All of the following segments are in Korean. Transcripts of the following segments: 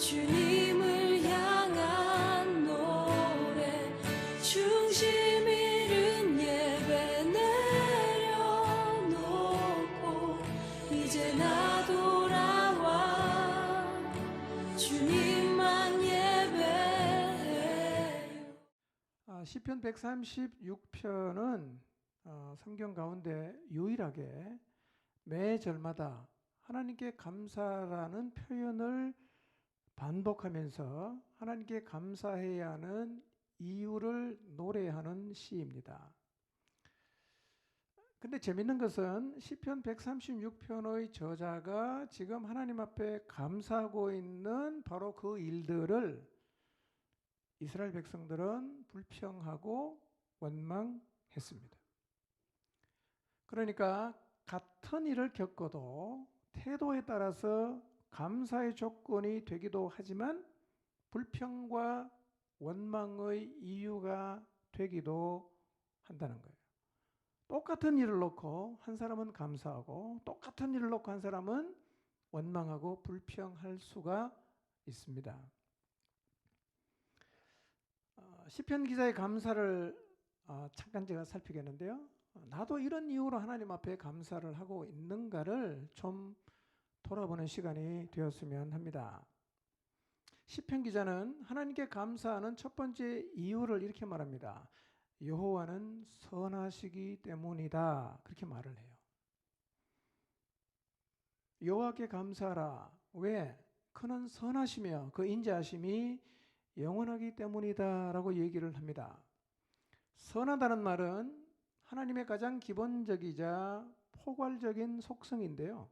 주님을 향한 노래 중심 잃은 예배 내려놓고 이제 나 돌아와 주님만 예배해요. 시편 136편은 성경 가운데 유일하게 매 절마다 하나님께 감사라는 표현을 반복하면서 하나님께 감사해야 하는 이유를 노래하는 시입니다. 근데 재밌는 것은 시편 136편의 저자가 지금 하나님 앞에 감사하고 있는 바로 그 일들을 이스라엘 백성들은 불평하고 원망했습니다. 그러니까 같은 일을 겪어도 태도에 따라서 감사의 조건이 되기도 하지만 불평과 원망의 이유가 되기도 한다는 거예요. 똑같은 일을 놓고 한 사람은 감사하고 똑같은 일을 놓고 한 사람은 원망하고 불평할 수가 있습니다. 시편 기자의 감사를 잠깐 제가 살피겠는데요. 나도 이런 이유로 하나님 앞에 감사를 하고 있는가를 좀 돌아보는 시간이 되었으면 합니다. 시편 기자는 하나님께 감사하는 첫 번째 이유를 이렇게 말합니다. 여호와는 선하시기 때문이다. 그렇게 말을 해요. 여호와께 감사하라. 왜? 그는 선하시며 그 인자하심이 영원하기 때문이다 라고 얘기를 합니다. 선하다는 말은 하나님의 가장 기본적이자 포괄적인 속성인데요.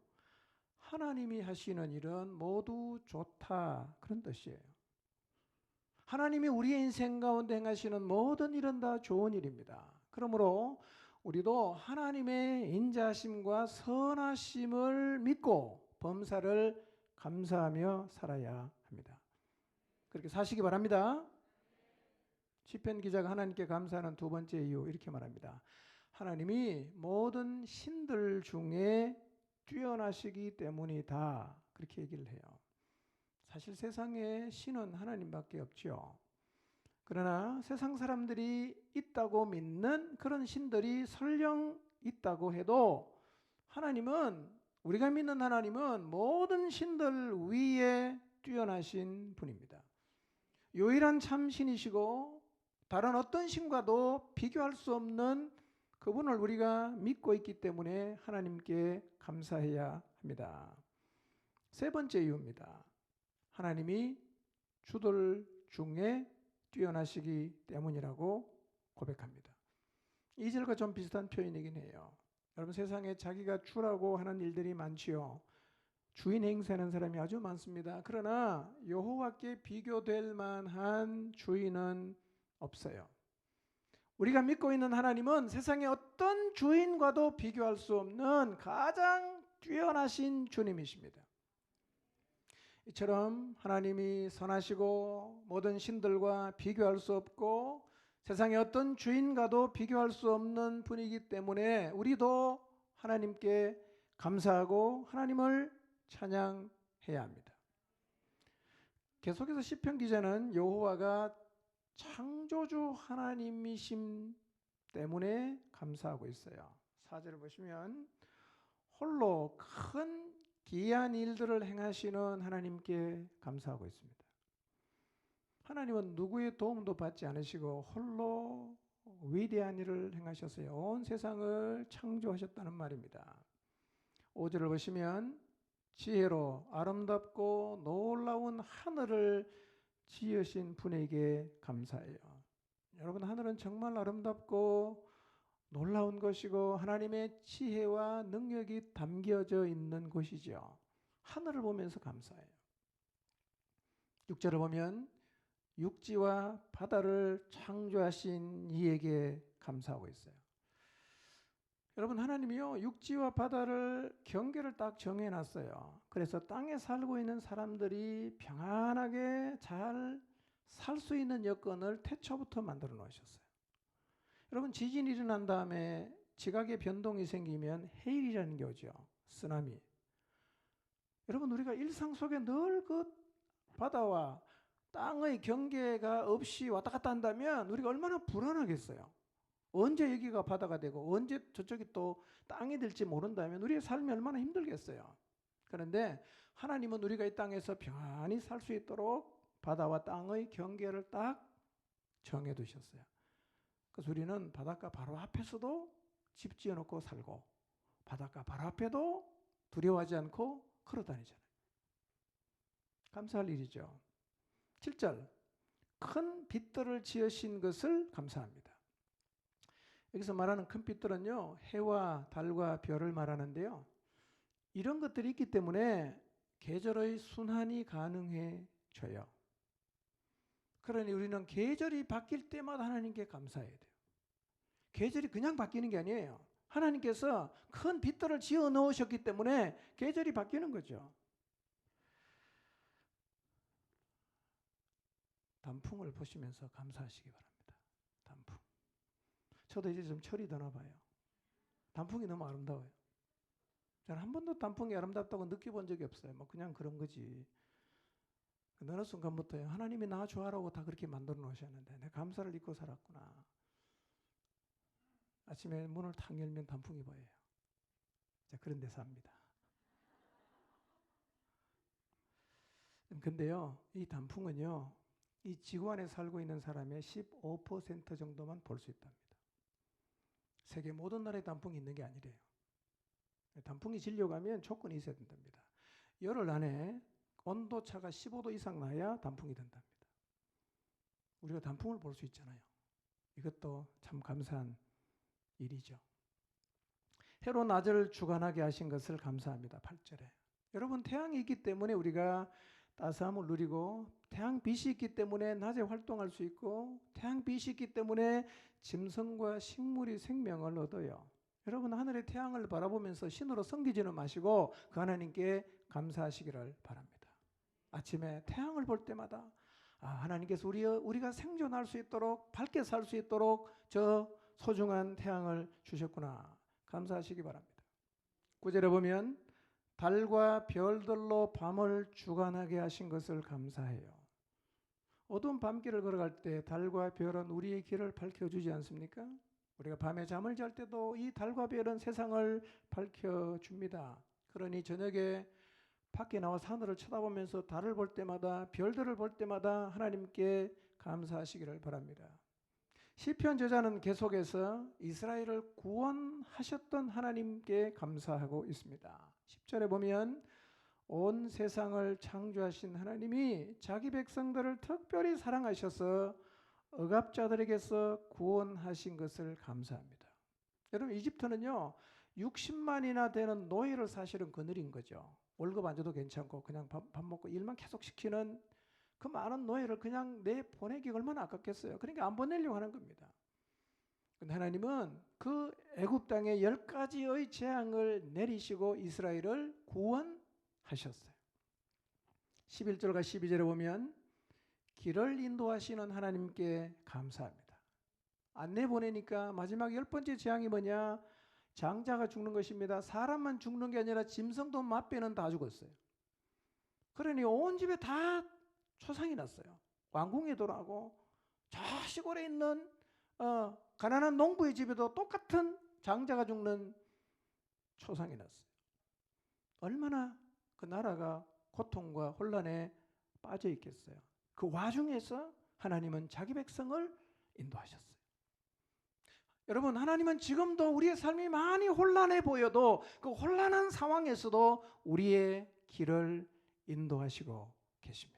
하나님이 하시는 일은 모두 좋다 그런 뜻이에요. 하나님이 우리의 인생 가운데 행하시는 모든 일은 다 좋은 일입니다. 그러므로 우리도 하나님의 인자하심과 선하심을 믿고 범사를 감사하며 살아야 합니다. 그렇게 사시기 바랍니다. 시편 기자가 하나님께 감사하는 두 번째 이유 이렇게 말합니다. 하나님이 모든 신들 중에 뛰어나시기 때문이다. 그렇게 얘기를 해요. 사실 세상에 신은 하나님밖에 없죠. 그러나 세상 사람들이 있다고 믿는 그런 신들이 설령 있다고 해도 하나님은, 우리가 믿는 하나님은 모든 신들 위에 뛰어나신 분입니다. 유일한 참신이시고 다른 어떤 신과도 비교할 수 없는 그분을 우리가 믿고 있기 때문에 하나님께 감사해야 합니다. 세 번째 이유입니다. 하나님이 주들 중에 뛰어나시기 때문이라고 고백합니다. 2절과 좀 비슷한 표현이긴 해요. 여러분, 세상에 자기가 주라고 하는 일들이 많지요. 주인 행세하는 사람이 아주 많습니다. 그러나 여호와께 비교될 만한 주인은 없어요. 우리가 믿고 있는 하나님은 세상의 어떤 주인과도 비교할 수 없는 가장 뛰어나신 주님이십니다. 이처럼 하나님이 선하시고 모든 신들과 비교할 수 없고 세상의 어떤 주인과도 비교할 수 없는 분이기 때문에 우리도 하나님께 감사하고 하나님을 찬양해야 합니다. 계속해서 시편 기자는 여호와가 창조주 하나님이심 때문에 감사하고 있어요. 4절을 보시면 홀로 큰 기이한 일들을 행하시는 하나님께 감사하고 있습니다. 하나님은 누구의 도움도 받지 않으시고 홀로 위대한 일을 행하셨어요. 온 세상을 창조하셨다는 말입니다. 5절을 보시면 지혜로 아름답고 놀라운 하늘을 지으신 분에게 감사해요. 여러분, 하늘은 정말 아름답고 놀라운 것이고 하나님의 지혜와 능력이 담겨져 있는 곳이죠. 하늘을 보면서 감사해요. 6절을 보면 육지와 바다를 창조하신 이에게 감사하고 있어요. 여러분, 하나님이요 육지와 바다를 경계를 딱 정해놨어요. 그래서 땅에 살고 있는 사람들이 평안하게 잘 살 수 있는 여건을 태초부터 만들어 놓으셨어요. 여러분, 지진이 일어난 다음에 지각의 변동이 생기면 해일이라는 게 오죠. 쓰나미. 여러분, 우리가 일상 속에 늘 그 바다와 땅의 경계가 없이 왔다 갔다 한다면 우리가 얼마나 불안하겠어요. 언제 여기가 바다가 되고 언제 저쪽이 또 땅이 될지 모른다면 우리의 삶이 얼마나 힘들겠어요. 그런데 하나님은 우리가 이 땅에서 평안히 살 수 있도록 바다와 땅의 경계를 딱 정해 두셨어요. 그래서 우리는 바닷가 바로 앞에서도 집 지어놓고 살고 바닷가 바로 앞에도 두려워하지 않고 걸어 다니잖아요. 감사할 일이죠. 7절, 큰 빛들을 지으신 것을 감사합니다. 여기서 말하는 큰 빛들은요, 해와 달과 별을 말하는데요, 이런 것들이 있기 때문에 계절의 순환이 가능해져요. 그러니 우리는 계절이 바뀔 때마다 하나님께 감사해야 돼요. 계절이 그냥 바뀌는 게 아니에요. 하나님께서 큰 빛들을 지어 넣으셨기 때문에 계절이 바뀌는 거죠. 단풍을 보시면서 감사하시기 바랍니다. 단풍. 저도 이제 좀 철이 드나 봐요. 단풍이 너무 아름다워요. 저는 한 번도 단풍이 아름답다고 느껴본 적이 없어요. 뭐 그냥 그런 거지. 어느 순간부터 하나님이 나 좋아라고 다 그렇게 만들어 놓으셨는데 내가 감사를 잊고 살았구나. 아침에 문을 탁 열면 단풍이 보여요. 자, 그런 데 삽니다. 근데요, 이 단풍은요, 이 지구 안에 살고 있는 사람의 15% 정도만 볼 수 있답니다. 세계 모든 나라에 단풍이 있는 게 아니래요. 단풍이 지려가면 조건이 있어야 된답니다. 열흘 안에 온도차가 15도 이상 나야 단풍이 된답니다. 우리가 단풍을 볼 수 있잖아요. 이것도 참 감사한 일이죠. 해로 낮을 주관하게 하신 것을 감사합니다. 8절에. 여러분, 태양이 있기 때문에 우리가 따스함을 누리고 태양빛이 있기 때문에 낮에 활동할 수 있고 태양빛이 있기 때문에 짐승과 식물이 생명을 얻어요. 여러분, 하늘의 태양을 바라보면서 신으로 섬기지는 마시고 그 하나님께 감사하시기를 바랍니다. 아침에 태양을 볼 때마다 하나님께서 우리가 생존할 수 있도록 밝게 살 수 있도록 저 소중한 태양을 주셨구나. 감사하시기 바랍니다. 9절에 보면 달과 별들로 밤을 주관하게 하신 것을 감사해요. 어두운 밤길을 걸어갈 때 달과 별은 우리의 길을 밝혀주지 않습니까? 우리가 밤에 잠을 잘 때도 이 달과 별은 세상을 밝혀줍니다. 그러니 저녁에 밖에 나와 하늘을 쳐다보면서 달을 볼 때마다 별들을 볼 때마다 하나님께 감사하시기를 바랍니다. 시편 저자는 계속해서 이스라엘을 구원하셨던 하나님께 감사하고 있습니다. 10절에 보면 온 세상을 창조하신 하나님이 자기 백성들을 특별히 사랑하셔서 억압자들에게서 구원하신 것을 감사합니다. 여러분, 이집트는요 60만이나 되는 노예를 사실은 거느린 거죠. 월급 안 줘도 괜찮고 그냥 밥 먹고 일만 계속 시키는 그 많은 노예를 그냥 내보내기 얼마나 아깝겠어요. 그러니까 안 보내려고 하는 겁니다. 근데 하나님은 그 애굽 땅에 10가지의 재앙을 내리시고 이스라엘을 구원하셨어요. 11절과 12절에 보면 길을 인도하시는 하나님께 감사합니다. 안 내보내니까 마지막 10번째 재앙이 뭐냐? 장자가 죽는 것입니다. 사람만 죽는 게 아니라 짐승도 맛배는 다 죽었어요. 그러니 온 집에 다 초상이 났어요. 왕궁에 돌아가고 저 시골에 있는 가난한 농부의 집에도 똑같은 장자가 죽는 초상이 났어요. 얼마나 그 나라가 고통과 혼란에 빠져 있겠어요. 그 와중에서 하나님은 자기 백성을 인도하셨어요. 여러분, 하나님은 지금도 우리의 삶이 많이 혼란해 보여도 그 혼란한 상황에서도 우리의 길을 인도하시고 계십니다.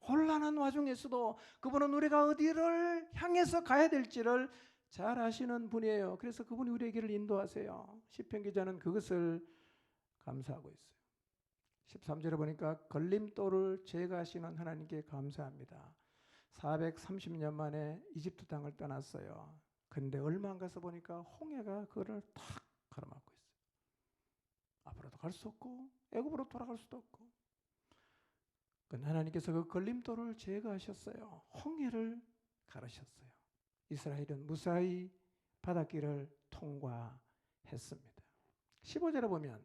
혼란한 와중에서도 그분은 우리가 어디를 향해서 가야 될지를 잘 아시는 분이에요. 그래서 그분이 우리의 길을 인도하세요. 시편 기자는 그것을 감사하고 있어요. 13절에 보니까 걸림돌을 제거하시는 하나님께 감사합니다. 430년 만에 이집트 땅을 떠났어요. 근데 얼마 안 가서 보니까 홍해가 그를 탁 가로막고 있어요. 앞으로도 갈 수 없고 애굽으로 돌아갈 수도 없고. 하나님께서 그 걸림돌을 제거하셨어요. 홍해를 가르셨어요. 이스라엘은 무사히 바닷길을 통과했습니다. 15절에 보면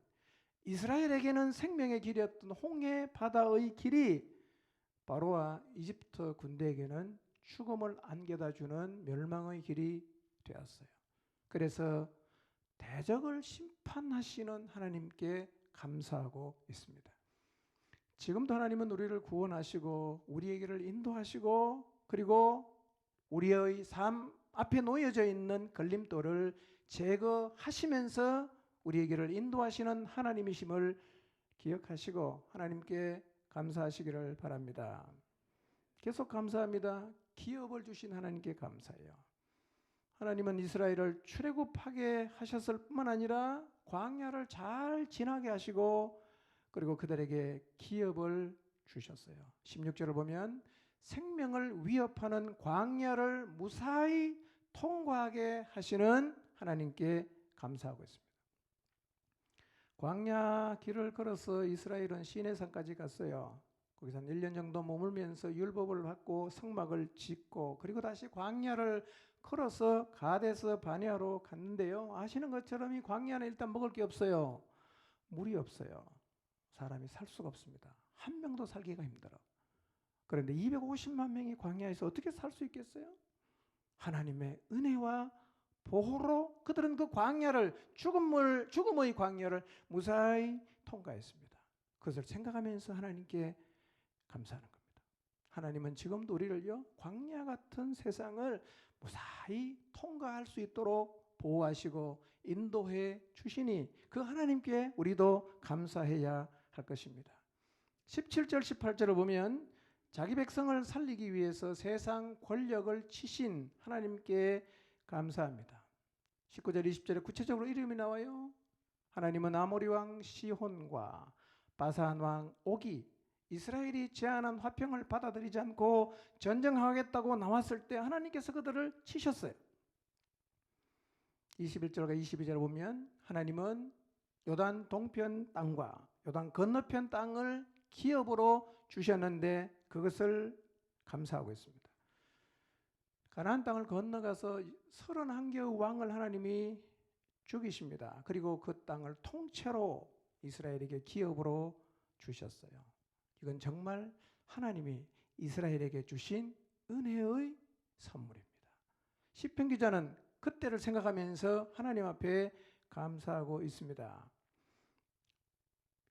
이스라엘에게는 생명의 길이었던 홍해 바다의 길이 바로와 이집트 군대에게는 죽음을 안겨다 주는 멸망의 길이 되었어요. 그래서 대적을 심판하시는 하나님께 감사하고 있습니다. 지금도 하나님은 우리를 구원하시고 우리에게를 인도하시고 그리고 우리의 삶 앞에 놓여져 있는 걸림돌을 제거하시면서 우리에게를 인도하시는 하나님이심을 기억하시고 하나님께 감사하시기를 바랍니다. 계속 감사합니다. 기업을 주신 하나님께 감사해요. 하나님은 이스라엘을 출애굽하게 하셨을 뿐만 아니라 광야를 잘 지나게 하시고 그리고 그들에게 기업을 주셨어요. 16절을 보면 생명을 위협하는 광야를 무사히 통과하게 하시는 하나님께 감사하고 있습니다. 광야 길을 걸어서 이스라엘은 시내산까지 갔어요. 거기서 한 1년 정도 머물면서 율법을 받고 성막을 짓고 그리고 다시 광야를 걸어서 가데스 바네아로 갔는데요. 아시는 것처럼 이 광야는 일단 먹을 게 없어요. 물이 없어요. 사람이 살 수가 없습니다. 한 명도 살기가 힘들어. 그런데 250만 명이 광야에서 어떻게 살 수 있겠어요? 하나님의 은혜와 보호로 그들은 그 광야를 죽음의 광야를 무사히 통과했습니다. 그것을 생각하면서 하나님께 감사하는 겁니다. 하나님은 지금도 우리를요 광야 같은 세상을 무사히 통과할 수 있도록 보호하시고 인도해 주시니 그 하나님께 우리도 감사해야 할 것입니다. 17절 18절을 보면 자기 백성을 살리기 위해서 세상 권력을 치신 하나님께 감사합니다. 19절 20절에 구체적으로 이름이 나와요. 하나님은 아모리 왕 시혼과 바산 왕 옥이 이스라엘이 제안한 화평을 받아들이지 않고 전쟁하겠다고 나왔을 때 하나님께서 그들을 치셨어요. 21절과 22절을 보면 하나님은 요단 동편 땅과 요단 건너편 땅을 기업으로 주셨는데 그것을 감사하고 있습니다. 가나안 땅을 건너가서 31개의 왕을 하나님이 죽이십니다. 그리고 그 땅을 통째로 이스라엘에게 기업으로 주셨어요. 이건 정말 하나님이 이스라엘에게 주신 은혜의 선물입니다. 시편 기자는 그때를 생각하면서 하나님 앞에 감사하고 있습니다.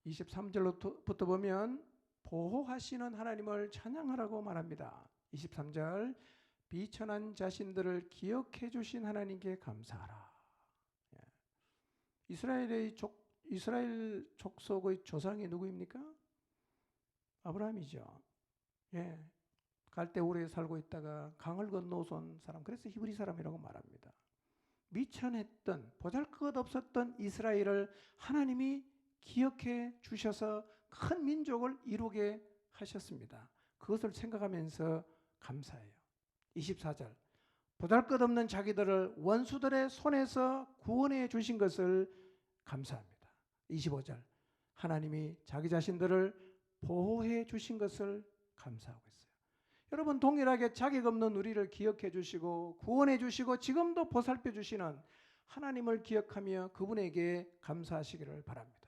23절부터 보면 보호하시는 하나님을 찬양하라고 말합니다. 23절 비천한 자신들을 기억해 주신 하나님께 감사하라. 이스라엘 족속의 조상이 누구입니까? 아브라함이죠. 예, 갈대우르에 살고 있다가 강을 건너온 사람, 그래서 히브리 사람이라고 말합니다. 미천했던 보잘것없었던 이스라엘을 하나님이 기억해 주셔서 큰 민족을 이루게 하셨습니다. 그것을 생각하면서 감사해요. 24절 보잘것없는 자기들을 원수들의 손에서 구원해 주신 것을 감사합니다. 25절 하나님이 자기 자신들을 보호해 주신 것을 감사하고 있어요. 여러분 동일하게 자격 없는 우리를 기억해 주시고 구원해 주시고 지금도 보살펴 주시는 하나님을 기억하며 그분에게 감사하시기를 바랍니다.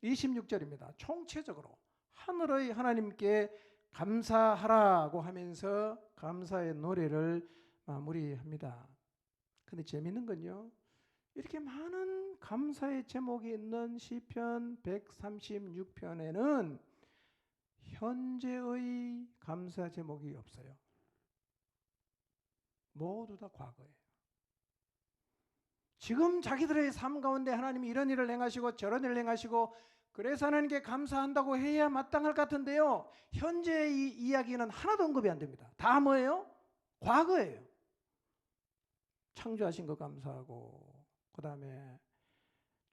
26절입니다. 총체적으로 하늘의 하나님께 감사하라고 하면서 감사의 노래를 마무리합니다. 근데 재미있는 건요, 이렇게 많은 감사의 제목이 있는 시편 136편에는 현재의 감사 제목이 없어요. 모두 다 과거예요. 지금 자기들의 삶 가운데 하나님이 이런 일을 행하시고 저런 일을 행하시고 그래서 하나님께 감사한다고 해야 마땅할 것 같은데요, 현재의 이야기는 하나도 언급이 안 됩니다. 다 뭐예요? 과거예요. 창조하신 것 감사하고, 그 다음에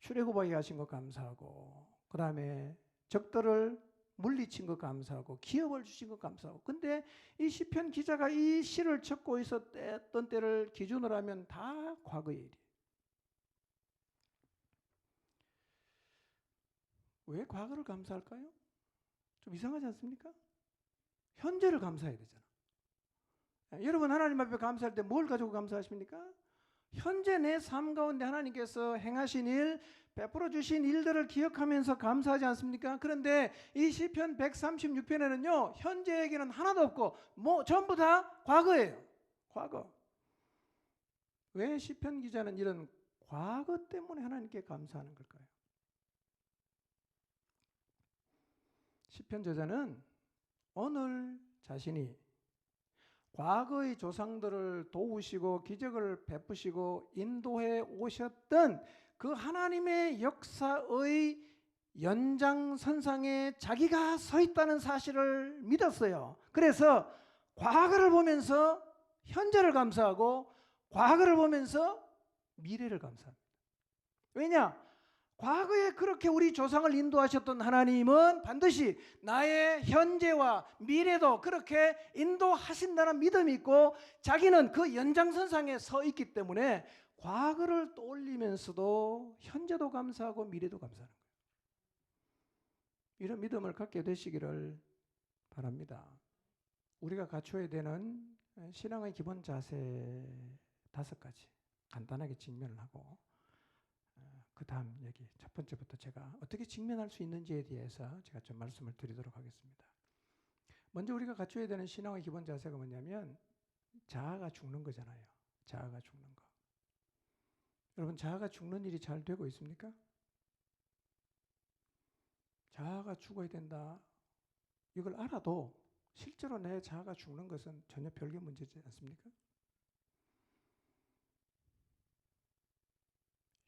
출애굽하게 하신 것 감사하고, 그 다음에 적들을 물리친 것 감사하고, 기업을 주신 것 감사하고. 근데 이 시편 기자가 이 시를 적고 있었던 때를 기준으로 하면 다 과거의 일이에요. 왜 과거를 감사할까요? 좀 이상하지 않습니까? 현재를 감사해야 되잖아. 여러분 하나님 앞에 감사할 때 뭘 가지고 감사하십니까? 현재 내 삶 가운데 하나님께서 행하신 일, 베풀어 주신 일들을 기억하면서 감사하지 않습니까? 그런데 이 시편 136편에는요, 현재 얘기는 하나도 없고 전부 다 과거예요. 과거. 왜 시편 기자는 이런 과거 때문에 하나님께 감사하는 걸까요? 시편 저자는 오늘 자신이 과거의 조상들을 도우시고 기적을 베푸시고 인도해 오셨던 그 하나님의 역사의 연장선상에 자기가 서 있다는 사실을 믿었어요. 그래서 과거를 보면서 현재를 감사하고 과거를 보면서 미래를 감사합니다. 왜냐? 과거에 그렇게 우리 조상을 인도하셨던 하나님은 반드시 나의 현재와 미래도 그렇게 인도하신다는 믿음이 있고 자기는 그 연장선상에 서 있기 때문에 과거를 떠올리면서도 현재도 감사하고 미래도 감사하는 거예요. 이런 믿음을 갖게 되시기를 바랍니다. 우리가 갖춰야 되는 신앙의 기본 자세 5가지 간단하게 직면을 하고 그 다음 얘기 첫 번째부터 제가 어떻게 직면할 수 있는지에 대해서 제가 좀 말씀을 드리도록 하겠습니다. 먼저 우리가 갖춰야 되는 신앙의 기본 자세가 뭐냐면 자아가 죽는 거잖아요. 자아가 죽는 거. 여러분 자아가 죽는 일이 잘 되고 있습니까? 자아가 죽어야 된다. 이걸 알아도 실제로 내 자아가 죽는 것은 전혀 별개 문제지 않습니까?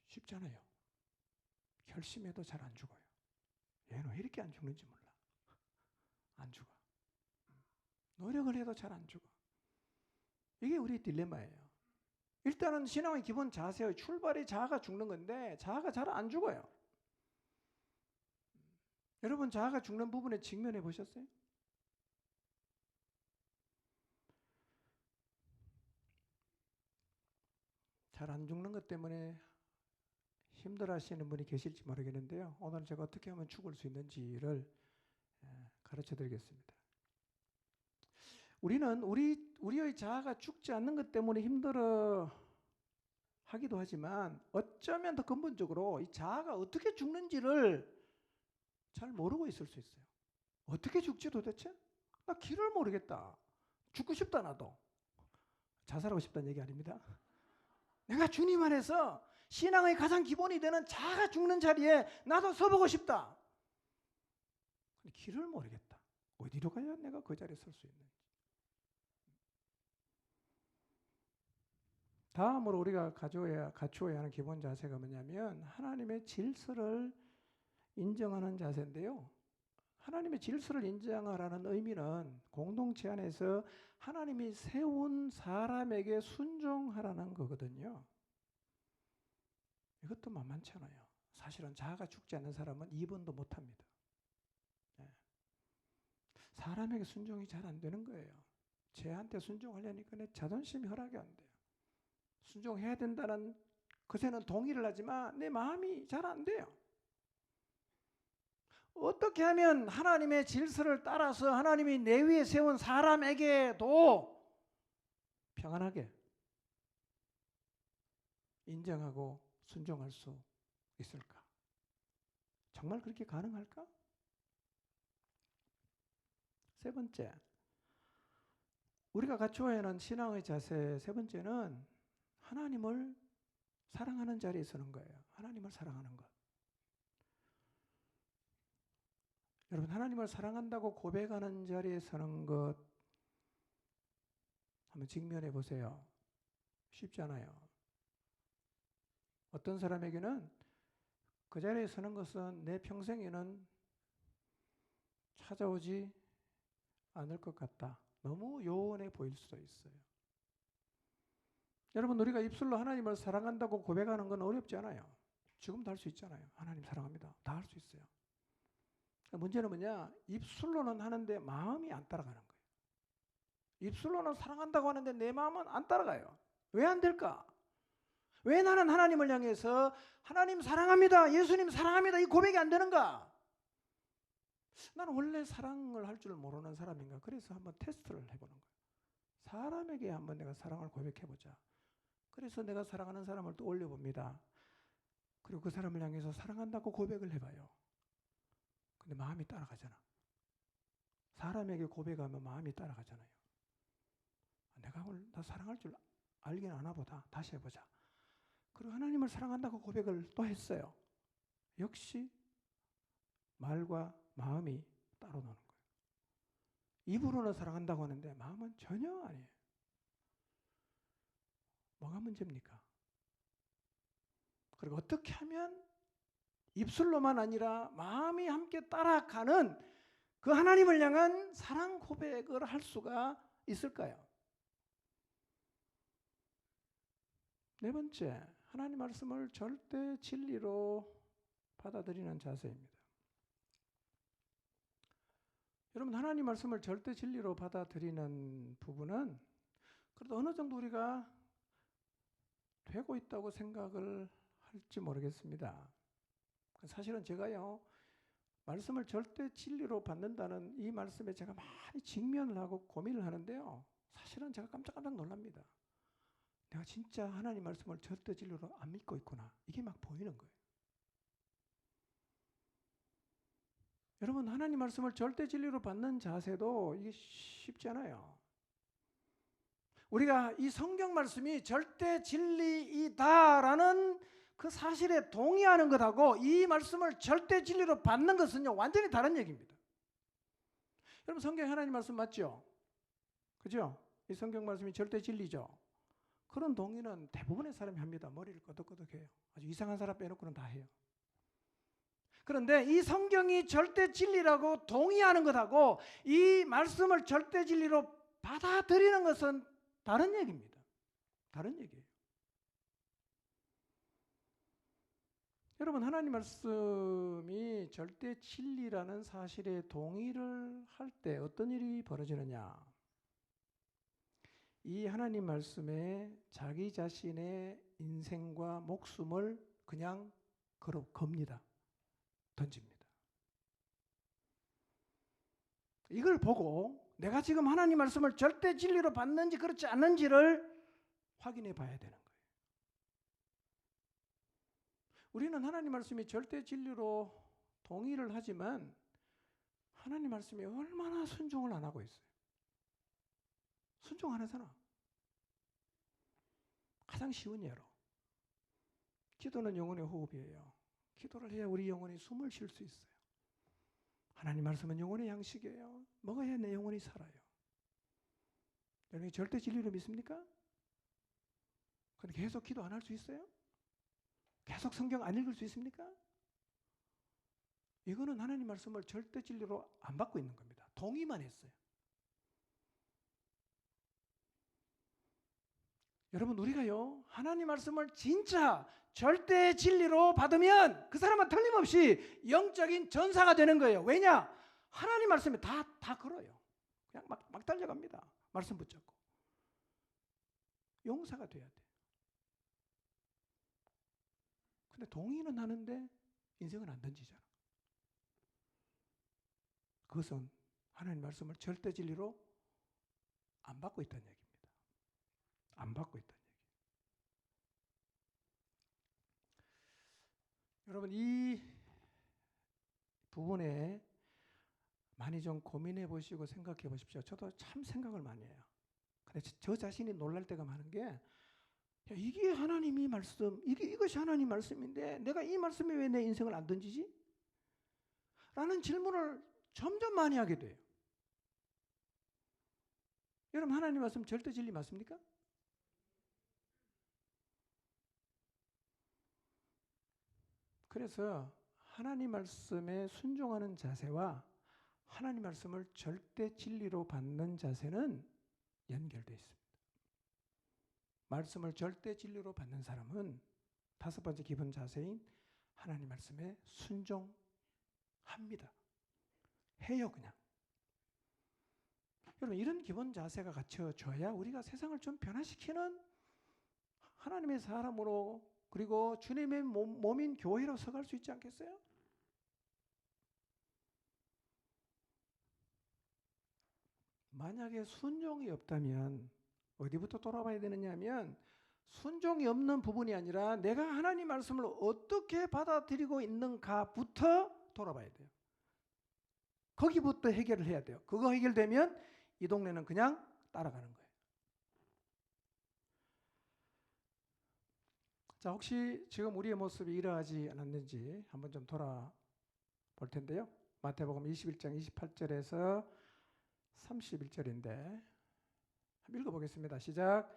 쉽잖아요. 결심해도 잘 안 죽어요. 얘는 왜 이렇게 안 죽는지 몰라. 안 죽어. 노력을 해도 잘 안 죽어. 이게 우리의 딜레마예요. 일단은 신앙의 기본 자세의 출발이 자아가 죽는 건데 자아가 잘 안 죽어요. 여러분 자아가 죽는 부분에 직면해 보셨어요? 잘 안 죽는 것 때문에 힘들어하시는 분이 계실지 모르겠는데요. 오늘 제가 어떻게 하면 죽을 수 있는지를 가르쳐 드리겠습니다. 우리는 우리의 자아가 죽지 않는 것 때문에 힘들어 하기도 하지만 어쩌면 더 근본적으로 이 자아가 어떻게 죽는지를 잘 모르고 있을 수 있어요. 어떻게 죽지 도대체? 나 길을 모르겠다. 죽고 싶다 나도. 자살하고 싶다는 얘기 아닙니다. 내가 주님 안에서 신앙의 가장 기본이 되는 자아가 죽는 자리에 나도 서보고 싶다. 길을 모르겠다. 어디로 가야 내가 그 자리에 설 수 있는지. 다음으로 우리가 갖추어야 하는 기본 자세가 뭐냐면 하나님의 질서를 인정하는 자세인데요. 하나님의 질서를 인정하라는 의미는 공동체 안에서 하나님이 세운 사람에게 순종하라는 거거든요. 이것도 만만치 않아요. 사실은 자아가 죽지 않는 사람은 2번도 못합니다. 사람에게 순종이 잘 안 되는 거예요. 쟤한테 순종하려니까 내 자존심이 허락이 안 돼요. 순종해야 된다는 것에는 동의를 하지만 내 마음이 잘 안 돼요. 어떻게 하면 하나님의 질서를 따라서 하나님이 내 위에 세운 사람에게도 평안하게 인정하고 순종할 수 있을까? 정말 그렇게 가능할까? 세 번째, 우리가 갖추어야 하는 신앙의 자세 세 번째는 하나님을 사랑하는 자리에 서는 거예요. 하나님을 사랑하는 것. 여러분 하나님을 사랑한다고 고백하는 자리에 서는 것 한번 직면해 보세요. 쉽지 않아요. 어떤 사람에게는 그 자리에 서는 것은 내 평생에는 찾아오지 않을 것 같다. 너무 요원해 보일 수도 있어요. 여러분 우리가 입술로 하나님을 사랑한다고 고백하는 건 어렵지 않아요. 지금도 할 수 있잖아요. 하나님 사랑합니다. 다 할 수 있어요. 문제는 뭐냐? 입술로는 하는데 마음이 안 따라가는 거예요. 입술로는 사랑한다고 하는데 내 마음은 안 따라가요. 왜 안 될까? 왜 나는 하나님을 향해서 하나님 사랑합니다. 예수님 사랑합니다. 이 고백이 안 되는가? 나는 원래 사랑을 할 줄 모르는 사람인가? 그래서 한번 테스트를 해보는 거예요. 사람에게 한번 내가 사랑을 고백해보자. 그래서 내가 사랑하는 사람을 또 올려봅니다. 그리고 그 사람을 향해서 사랑한다고 고백을 해봐요. 근데 마음이 따라가잖아. 사람에게 고백하면 마음이 따라가잖아요. 내가 오늘 나 사랑할 줄 알긴 아나 보다. 다시 해보자. 그리고 하나님을 사랑한다고 고백을 또 했어요. 역시 말과 마음이 따로 노는 거예요. 입으로는 사랑한다고 하는데 마음은 전혀 아니에요. 뭐가 문제입니까? 그리고 어떻게 하면 입술로만 아니라 마음이 함께 따라가는 그 하나님을 향한 사랑 고백을 할 수가 있을까요? 네 번째, 하나님 말씀을 절대 진리로 받아들이는 자세입니다. 여러분, 하나님 말씀을 절대 진리로 받아들이는 부분은 그래도 어느 정도 우리가 되고 있다고 생각을 할지 모르겠습니다. 사실은 제가요, 말씀을 절대 진리로 받는다는 이 말씀에 제가 많이 직면을 하고 고민을 하는데요. 사실은 제가 깜짝깜짝 놀랍니다. 내가 진짜 하나님 말씀을 절대 진리로 안 믿고 있구나. 이게 막 보이는 거예요. 여러분, 하나님 말씀을 절대 진리로 받는 자세도 이게 쉽지 않아요. 우리가 이 성경 말씀이 절대 진리이다라는 그 사실에 동의하는 것하고 이 말씀을 절대 진리로 받는 것은요, 완전히 다른 얘기입니다. 여러분, 성경에 하나님 말씀 맞죠? 그죠? 이 성경 말씀이 절대 진리죠? 그런 동의는 대부분의 사람이 합니다. 머리를 끄덕끄덕해요. 아주 이상한 사람 빼놓고는 다 해요. 그런데 이 성경이 절대 진리라고 동의하는 것하고 이 말씀을 절대 진리로 받아들이는 것은 다른 얘기입니다. 다른 얘기예요. 여러분, 하나님 말씀이 절대 진리라는 사실에 동의를 할 때 어떤 일이 벌어지느냐? 이 하나님 말씀에 자기 자신의 인생과 목숨을 그냥 겁니다. 던집니다. 이걸 보고 내가 지금 하나님 말씀을 절대 진리로 받는지 그렇지 않는지를 확인해 봐야 되는 거예요. 우리는 하나님 말씀이 절대 진리로 동의를 하지만 하나님 말씀이 얼마나 순종을 안 하고 있어요. 순종 안 하잖아. 가장 쉬운 예로 기도는 영혼의 호흡이에요. 기도를 해야 우리 영혼이 숨을 쉴 수 있어요. 하나님 말씀은 영혼의 양식이에요. 먹어야 내 영혼이 살아요. 여러분이 절대 진리로 믿습니까? 근데 계속 기도 안 할 수 있어요? 계속 성경 안 읽을 수 있습니까? 이거는 하나님 말씀을 절대 진리로 안 받고 있는 겁니다. 동의만 했어요. 여러분, 우리가요, 하나님 말씀을 진짜 절대 진리로 받으면 그 사람은 틀림없이 영적인 전사가 되는 거예요. 왜냐? 하나님 말씀에 다 걸어요. 그냥 막 달려갑니다. 말씀 붙잡고. 용사가 돼야 돼. 근데 동의는 하는데 인생은 안 던지잖아. 그것은 하나님 말씀을 절대 진리로 안 받고 있다는 얘기입니다. 안 받고 있다는 얘기. 여러분, 이 부분에 많이 좀 고민해 보시고 생각해 보십시오. 저도 참 생각을 많이 해요. 근데 저 자신이 놀랄 때가 많은 게, 야, 이게 하나님이 말씀, 이것이 하나님 말씀인데 내가 이 말씀에 왜 내 인생을 안 던지지? 라는 질문을 점점 많이 하게 돼요. 여러분, 하나님 말씀 절대 진리 맞습니까? 그래서 하나님 말씀에 순종하는 자세와 하나님 말씀을 절대 진리로 받는 자세는 연결되어 있습니다. 말씀을 절대 진리로 받는 사람은 다섯 번째 기본 자세인 하나님 말씀에 순종합니다. 해요, 그냥. 여러분, 이런 기본 자세가 갖춰져야 우리가 세상을 좀 변화시키는 하나님의 사람으로, 그리고 주님의 몸인 교회로 서갈 수 있지 않겠어요? 만약에 순종이 없다면 어디부터 돌아봐야 되느냐 하면 순종이 없는 부분이 아니라 내가 하나님 말씀을 어떻게 받아들이고 있는가부터 돌아봐야 돼요. 거기부터 해결을 해야 돼요. 그거 해결되면 이 동네는 그냥 따라가는 거예요. 자, 혹시 지금 우리의 모습이 이러하지 않았는지 한번 좀 돌아볼 텐데요. 마태복음 21장 28절에서 31절인데 한번 읽어보겠습니다. 시작.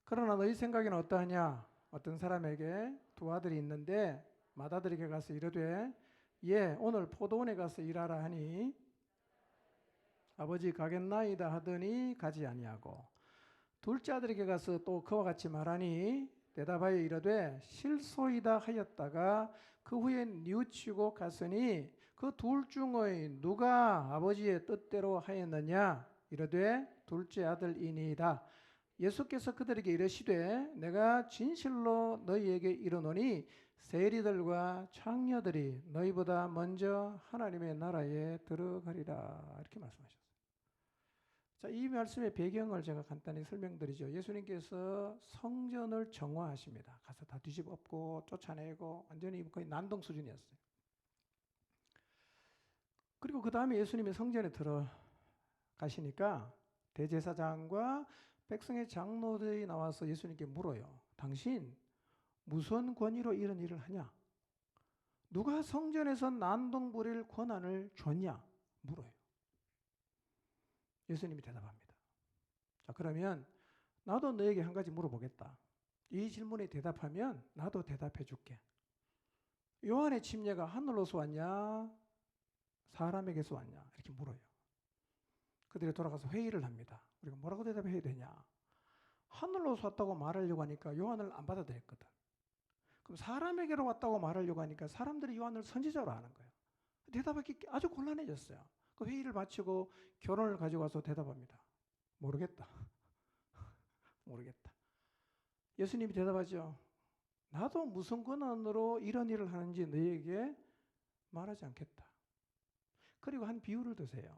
그러나 너희 생각에는 어떠하냐? 어떤 사람에게 두 아들이 있는데 맏아들에게 가서 이르되 예, 오늘 포도원에 가서 일하라 하니 아버지 가겠나이다 하더니 가지 아니하고 둘째 아들에게 가서 또 그와 같이 말하니 대답하여 이르되 실소이다 하였다가 그 후에 뉘우치고 갔으니 그 둘 중의 누가 아버지의 뜻대로 하였느냐? 이르되 둘째 아들이니이다. 예수께서 그들에게 이르시되 내가 진실로 너희에게 이르노니 세리들과 창녀들이 너희보다 먼저 하나님의 나라에 들어가리라. 이렇게 말씀하셨어요. 자, 이 말씀의 배경을 제가 간단히 설명드리죠. 예수님께서 성전을 정화하십니다. 가서 다 뒤집어 엎고 쫓아내고 완전히 거의 난동 수준이었어요. 그리고 그 다음에 예수님이 성전에 들어가시니까 대제사장과 백성의 장로들이 나와서 예수님께 물어요. 당신 무슨 권위로 이런 일을 하냐? 누가 성전에서 난동 부릴 권한을 줬냐? 물어요. 예수님이 대답합니다. 자, 그러면 나도 너에게 한 가지 물어보겠다. 이 질문에 대답하면 나도 대답해 줄게. 요한의 침례가 하늘로서 왔냐? 사람에게서 왔냐? 이렇게 물어요. 그들이 돌아가서 회의를 합니다. 우리가 뭐라고 대답해야 되냐? 하늘로서 왔다고 말하려고 하니까 요한을 안 받아들였거든. 그럼 사람에게로 왔다고 말하려고 하니까 사람들이 요한을 선지자로 하는 거예요. 대답하기 아주 곤란해졌어요. 그 회의를 마치고 결론을 가지고 와서 대답합니다. 모르겠다. 모르겠다. 예수님이 대답하죠. 나도 무슨 권한으로 이런 일을 하는지 너희에게 말하지 않겠다. 그리고 한 비유를 드세요.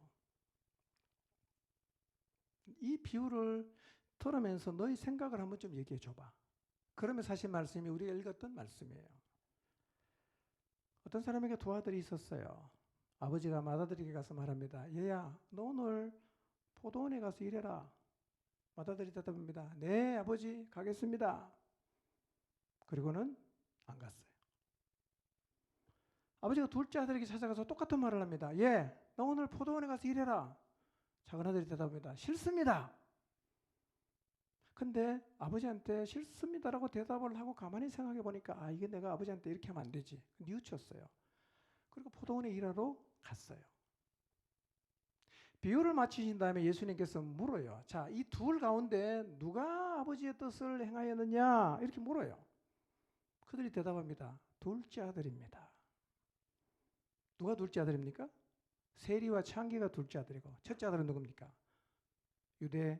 이 비유를 들으면서 너희 생각을 한번 좀 얘기해 줘봐. 그러면 사실 말씀이 우리가 읽었던 말씀이에요. 어떤 사람에게 두 아들이 있었어요. 아버지가 맏아들에게 가서 말합니다. 얘야, 너 오늘 포도원에 가서 일해라. 맏아들이 대답합니다. 네, 아버지, 가겠습니다. 그리고는 안 갔어요. 아버지가 둘째 아들에게 찾아가서 똑같은 말을 합니다. 예, 너 오늘 포도원에 가서 일해라. 작은 아들이 대답합니다. 싫습니다. 근데 아버지한테 싫습니다라고 대답을 하고 가만히 생각해 보니까 아, 이게 내가 아버지한테 이렇게 하면 안 되지. 뉘우쳤어요. 그리고 포도원에 일하러 갔어요. 비유를 마치신 다음에 예수님께서 물어요. 자, 이 둘 가운데 누가 아버지의 뜻을 행하였느냐? 이렇게 물어요. 그들이 대답합니다. 둘째 아들입니다. 누가 둘째 아들입니까? 세리와 창기가 둘째 아들이고 첫째 아들은 누굽니까? 유대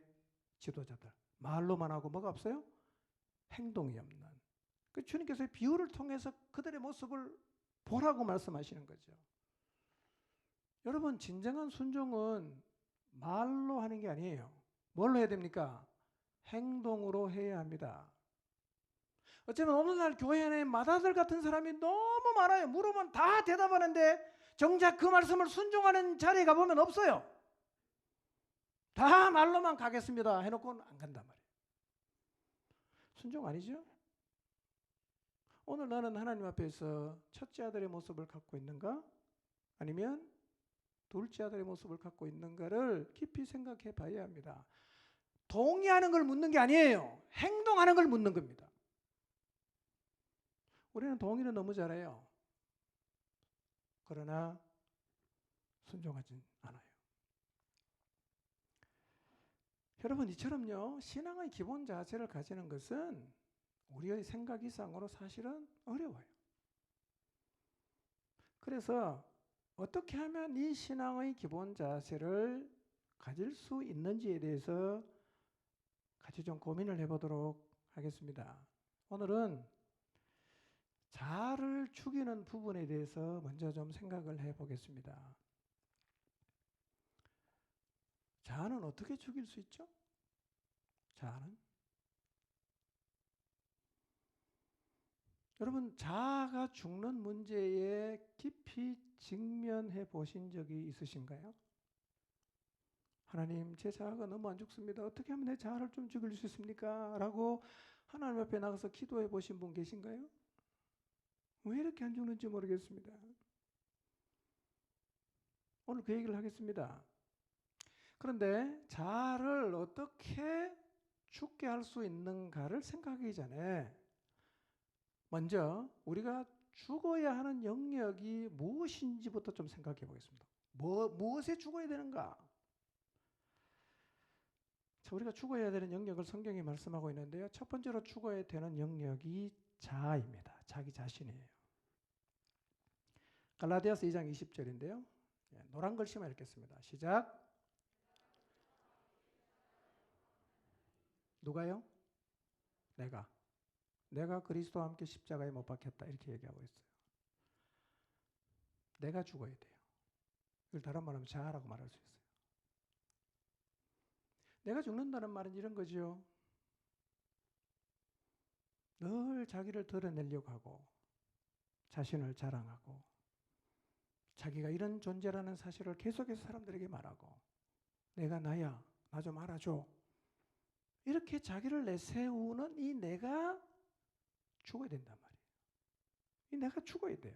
지도자들. 말로만 하고 뭐가 없어요? 행동이 없는. 그 주님께서 비유를 통해서 그들의 모습을 보라고 말씀하시는 거죠. 여러분, 진정한 순종은 말로 하는 게 아니에요. 뭘로 해야 됩니까? 행동으로 해야 합니다. 어쩌면 오늘날 교회 안에 맏아들 같은 사람이 너무 많아요. 물으면 다 대답하는데 정작 그 말씀을 순종하는 자리에 가보면 없어요. 다 말로만 가겠습니다 해놓고는 안 간단 말이에요. 순종 아니죠? 오늘 나는 하나님 앞에서 첫째 아들의 모습을 갖고 있는가? 아니면 둘째 아들의 모습을 갖고 있는가를 깊이 생각해 봐야 합니다. 동의하는 걸 묻는 게 아니에요. 행동하는 걸 묻는 겁니다. 우리는 동의는 너무 잘해요. 그러나 순종하진 않아요. 여러분, 이처럼요, 신앙의 기본 자세를 가지는 것은 우리의 생각 이상으로 사실은 어려워요. 그래서 어떻게 하면 이 신앙의 기본 자세를 가질 수 있는지에 대해서 같이 좀 고민을 해보도록 하겠습니다. 오늘은 자아를 죽이는 부분에 대해서 먼저 좀 생각을 해보겠습니다. 자아는 어떻게 죽일 수 있죠? 자아는 여러분, 자아가 죽는 문제에 깊이 직면해 보신 적이 있으신가요? 하나님, 제 자아가 너무 안 죽습니다. 어떻게 하면 내 자아를 좀 죽일 수 있습니까? 라고 하나님 앞에 나가서 기도해 보신 분 계신가요? 왜 이렇게 안 죽는지 모르겠습니다. 오늘 그 얘기를 하겠습니다. 그런데 자아를 어떻게 죽게 할 수 있는가를 생각하기 전에 먼저 우리가 죽어야 하는 영역이 무엇인지부터 좀 생각해 보겠습니다. 무엇에 죽어야 되는가? 자, 우리가 죽어야 되는 영역을 성경이 말씀하고 있는데요. 첫 번째로 죽어야 되는 영역이 자아입니다. 자기 자신이에요. 갈라디아서 2장 20절인데요. 노란 글씨만 읽겠습니다. 시작. 누가요? 내가 그리스도와 함께 십자가에 못 박혔다. 이렇게 얘기하고 있어요. 내가 죽어야 돼요. 이걸 다른 말하면 자아라고 말할 수 있어요. 내가 죽는다는 말은 이런 거죠. 늘 자기를 드러내려고 하고 자신을 자랑하고 자기가 이런 존재라는 사실을 계속해서 사람들에게 말하고 내가 나야, 나 좀 알아줘. 이렇게 자기를 내세우는 이 내가 죽어야 된단 말이에요. 이 내가 죽어야 돼요.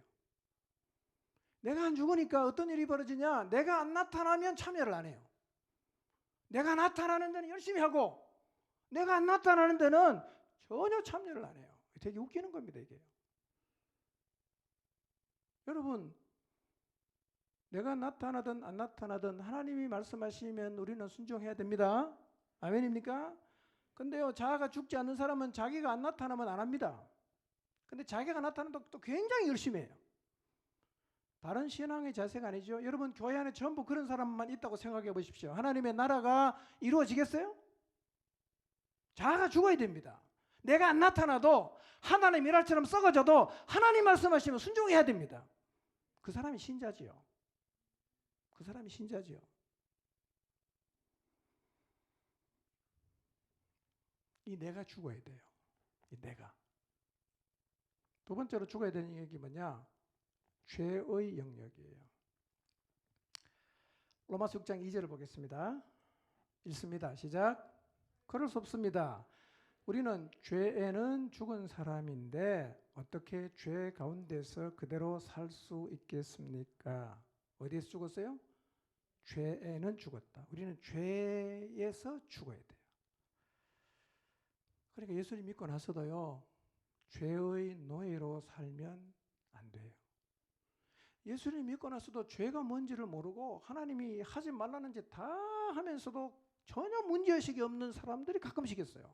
내가 안 죽으니까 어떤 일이 벌어지냐? 내가 안 나타나면 참여를 안 해요. 내가 나타나는 데는 열심히 하고 내가 안 나타나는 데는 전혀 참여를 안 해요. 되게 웃기는 겁니다, 이게. 여러분, 내가 나타나든 안 나타나든 하나님이 말씀하시면 우리는 순종해야 됩니다. 아멘입니까? 근데요, 자아가 죽지 않는 사람은 자기가 안 나타나면 안 합니다. 근데 자기가 나타나면 또 굉장히 열심히 해요. 다른 신앙의 자세가 아니죠. 여러분, 교회 안에 전부 그런 사람만 있다고 생각해 보십시오. 하나님의 나라가 이루어지겠어요? 자아가 죽어야 됩니다. 내가 안 나타나도 하나님 일할처럼 썩어져도 하나님 말씀하시면 순종해야 됩니다. 그 사람이 신자지요. 그 사람이 신자지요. 이 내가 죽어야 돼요. 이 내가. 두 번째로 죽어야 되는 영역이 뭐냐? 죄의 영역이에요. 로마서 6장 2절을 보겠습니다. 읽습니다. 시작. 그럴 수 없습니다. 우리는 죄에는 죽은 사람인데 어떻게 죄 가운데서 그대로 살 수 있겠습니까? 어디에서 죽었어요? 죄에는 죽었다. 우리는 죄에서 죽어야 돼요. 그러니까 예수님 믿고 나서도요, 죄의 노예로 살면 안 돼요. 예수님 믿고 나서도 죄가 뭔지를 모르고 하나님이 하지 말라는 짓 다 하면서도 전혀 문제의식이 없는 사람들이 가끔씩 있어요.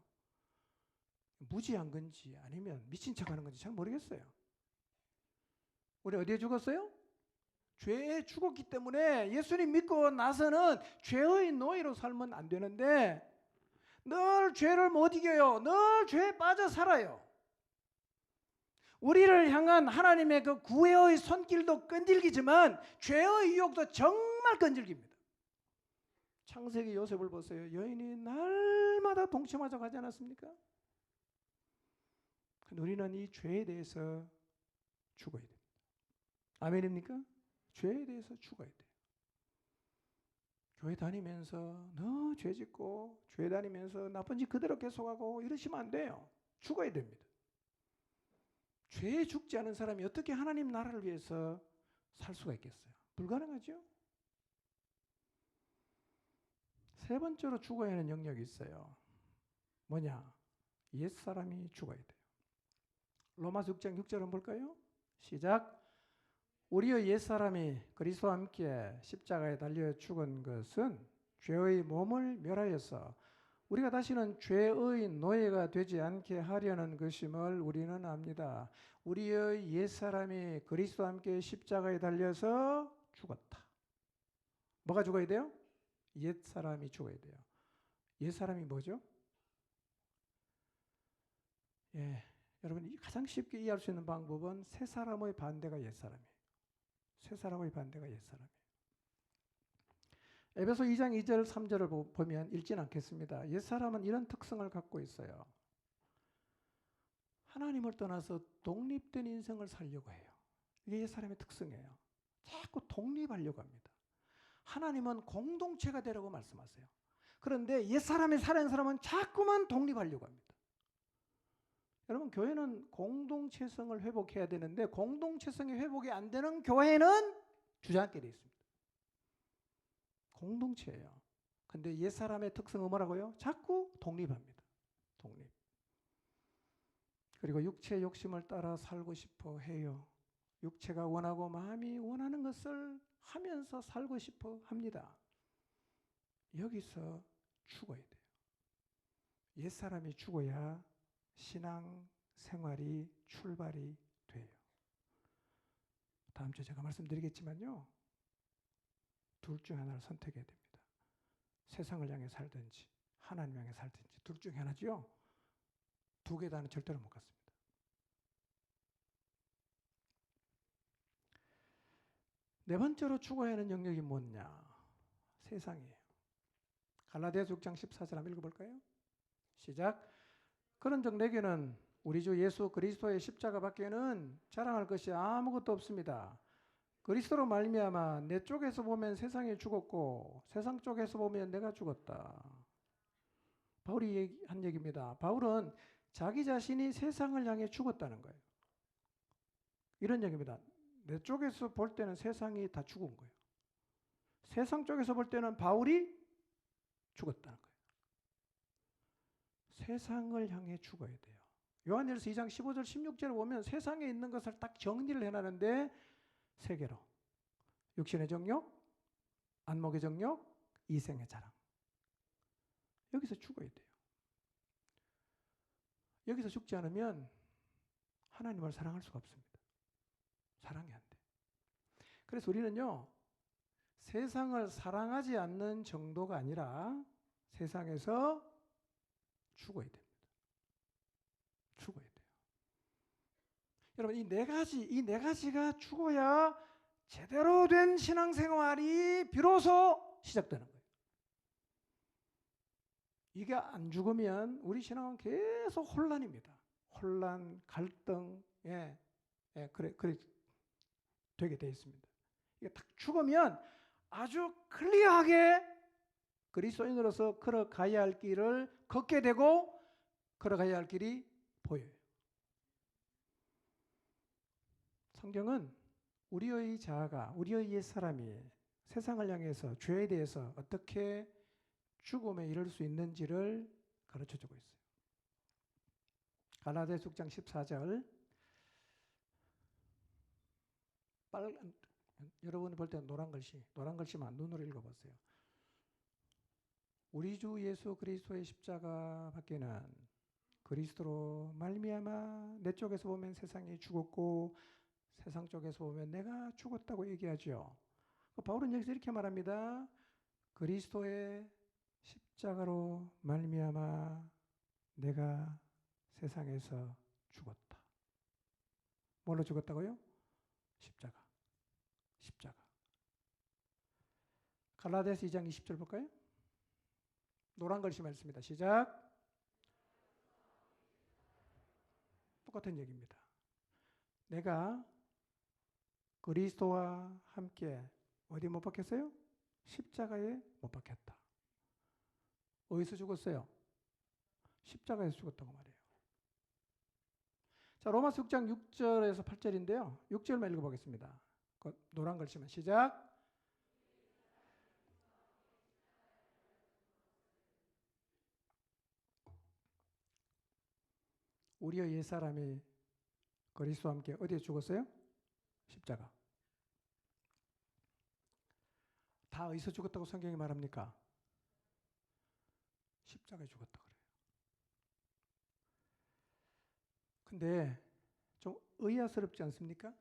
무지한 건지 아니면 미친 척하는 건지 잘 모르겠어요. 우리 어디에 죽었어요? 죄에 죽었기 때문에 예수님 믿고 나서는 죄의 노예로 살면 안 되는데 늘 죄를 못 이겨요. 늘 죄에 빠져 살아요. 우리를 향한 하나님의 그 구애의 손길도 끈질기지만 죄의 유혹도 정말 끈질깁니다. 창세기 요셉을 보세요. 여인이 날마다 동침하자 가지 않았습니까? 우리는 이 죄에 대해서 죽어야 됩니다. 아멘입니까? 죄에 대해서 죽어야 돼요. 교회 다니면서 너 죄 짓고 교회 다니면서 나쁜 짓 그대로 계속하고 이러시면 안 돼요. 죽어야 됩니다. 죄에 죽지 않은 사람이 어떻게 하나님 나라를 위해서 살 수가 있겠어요? 불가능하죠? 세 번째로 죽어야 하는 영역이 있어요. 뭐냐? 옛사람이 죽어야 돼요. 로마서 6장 6절은 볼까요? 시작. 우리의 옛사람이 그리스도와 함께 십자가에 달려 죽은 것은 죄의 몸을 멸하여서 우리가 다시는 죄의 노예가 되지 않게 하려는 것임을 우리는 압니다. 우리의 옛사람이 그리스도와 함께 십자가에 달려서 죽었다. 뭐가 죽어야 돼요? 옛사람이 죽어야 돼요. 옛사람이 뭐죠? 여러분, 가장 쉽게 이해할 수 있는 방법은 새 사람의 반대가 옛사람이에요. 새 사람의 반대가 옛사람이에요. 에베소 2장 2절 3절을 보면 읽진 않겠습니다. 옛사람은 이런 특성을 갖고 있어요. 하나님을 떠나서 독립된 인생을 살려고 해요. 이게 옛사람의 특성이에요. 자꾸 독립하려고 합니다. 하나님은 공동체가 되라고 말씀하세요. 그런데 옛사람이 살아있는 사람은 자꾸만 독립하려고 합니다. 여러분, 교회는 공동체성을 회복해야 되는데 공동체성이 회복이 안 되는 교회는 주저앉게 되어 있습니다. 공동체예요. 근데 옛사람의 특성은 뭐라고요? 자꾸 독립합니다. 독립. 그리고 육체의 욕심을 따라 살고 싶어 해요. 육체가 원하고 마음이 원하는 것을 하면서 살고 싶어 합니다. 여기서 죽어야 돼요. 옛사람이 죽어야 신앙 생활이 출발이 돼요. 다음 주에 제가 말씀드리겠지만요. 둘 중 하나를 선택해야 됩니다. 세상을 향해 살든지 하나님 향해 살든지 둘 중에 하나지요. 두 개 다는 절대로 못 갔습니다. 네 번째로 죽어야 하는 영역이 뭐냐? 세상이에요. 갈라디아서 6장 14절 한번 읽어볼까요? 시작. 그런즉 내게는 우리 주 예수 그리스도의 십자가밖에는 자랑할 것이 아무것도 없습니다. 그리스도로 말미암아 내 쪽에서 보면 세상이 죽었고 세상 쪽에서 보면 내가 죽었다. 바울이 한 얘기입니다. 바울은 자기 자신이 세상을 향해 죽었다는 거예요. 이런 얘기입니다. 내 쪽에서 볼 때는 세상이 다 죽은 거예요. 세상 쪽에서 볼 때는 바울이 죽었다는 거예요. 세상을 향해 죽어야 돼요. 요한일서 2장 15절 16절에 보면 세상에 있는 것을 딱 정리를 해놨는데 세 개로 육신의 정욕, 안목의 정욕, 이생의 자랑. 여기서 죽어야 돼요. 여기서 죽지 않으면 하나님을 사랑할 수가 없습니다. 사랑이 안 돼. 그래서 우리는요, 세상을 사랑하지 않는 정도가 아니라 세상에서 죽어야 됩니다. 죽어야 돼요. 여러분, 이 네 가지가 죽어야 제대로 된 신앙생활이 비로소 시작되는 거예요. 이게 안 죽으면 우리 신앙은 계속 혼란입니다. 혼란, 갈등, 그래 되게 돼 있습니다. 이게 딱 죽으면 아주 클리어하게 그리스도인으로서 걸어가야 할 길을 걷게 되고 걸어가야 할 길이 보여요. 성경은 우리의 자아가, 우리의 옛사람이 세상을 향해서 죄에 대해서 어떻게 죽음에 이를 수 있는지를 가르쳐주고 있어요. 갈라디아서 6장 14절 여러분이 볼 때는 노란 글씨만 눈으로 읽어보세요. 우리 주 예수 그리스도의 십자가 밖에는 그리스도로 말미암아 내 쪽에서 보면 세상이 죽었고 세상 쪽에서 보면 내가 죽었다고 얘기하죠. 바울은 여기서 이렇게 말합니다. 그리스도의 십자가로 말미암아 내가 세상에서 죽었다. 뭘로 죽었다고요? 십자가. 갈라디아서 2장 20절 볼까요? 노란 글씨만 있습니다. 시작. 똑같은 얘기입니다. 내가 그리스도와 함께 어디 못 박혔어요? 십자가에 못 박혔다. 어디서 죽었어요? 십자가에서 죽었다고 말해요. 자, 로마서 6장 6절에서 8절인데요. 6절만 읽어보겠습니다. 노란 글씨만 시작. 우리의 옛사람이 그리스도와 함께 어디에 죽었어요? 십자가. 다 어디서 죽었다고 성경이 말합니까? 십자가에 죽었다 그래요. 근데 좀 의아스럽지 않습니까?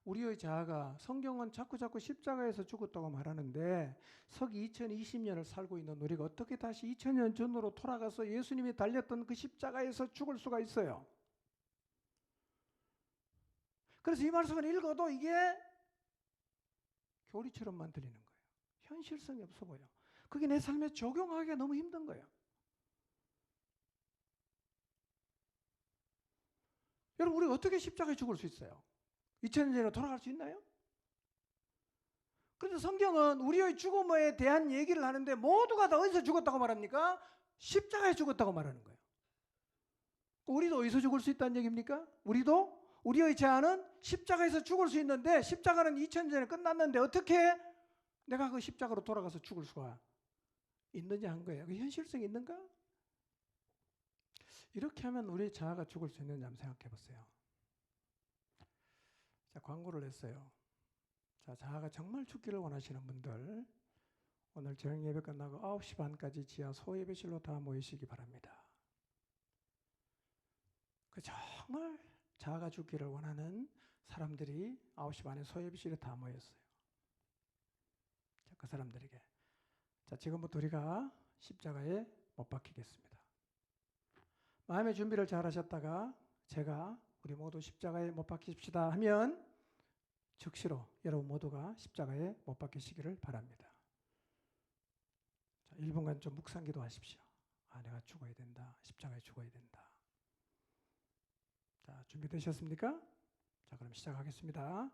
우리의 자아가 성경은 자꾸 십자가에서 죽었다고 말하는데 서기 2020년을 살고 있는 우리가 어떻게 다시 2000년 전으로 돌아가서 예수님이 달렸던 그 십자가에서 죽을 수가 있어요. 그래서 이 말씀을 읽어도 이게 교리처럼만 들리는 거예요. 현실성이 없어 보여. 그게 내 삶에 적용하기가 너무 힘든 거예요. 여러분, 우리가 어떻게 십자가에 죽을 수 있어요? 2000년 전에 돌아갈 수 있나요? 그런데 성경은 우리의 죽음에 대한 얘기를 하는데 모두가 다 어디서 죽었다고 말합니까? 십자가에 죽었다고 말하는 거예요. 우리도 어디서 죽을 수 있다는 얘기입니까? 우리의 죄는 십자가에서 죽을 수 있는데 십자가는 2000년 전에 끝났는데 어떻게 내가 그 십자가로 돌아가서 죽을 수가 있느냐 한 거예요. 그 현실성이 있는가? 이렇게 하면 우리 자아가 죽을 수 있는지 한번 생각해 보세요. 자, 광고를 했어요. 자, 자아가 정말 죽기를 원하시는 분들, 오늘 저녁 예배 끝나고 9시 반까지 지하 소예배실로 다 모이시기 바랍니다. 그 정말 자아가 죽기를 원하는 사람들이 9시 반에 소예배실에 다 모였어요. 자, 그 사람들에게, 자, 지금부터 우리가 십자가에 못 박히겠습니다. 마음의 준비를 잘 하셨다가 제가 우리 모두 십자가에 못 박히십시다 하면 즉시로 여러분 모두가 십자가에 못 박히시기를 바랍니다. 자, 1분간 좀 묵상기도 하십시오. 아, 내가 죽어야 된다. 십자가에 죽어야 된다. 자, 준비되셨습니까? 자, 그럼 시작하겠습니다.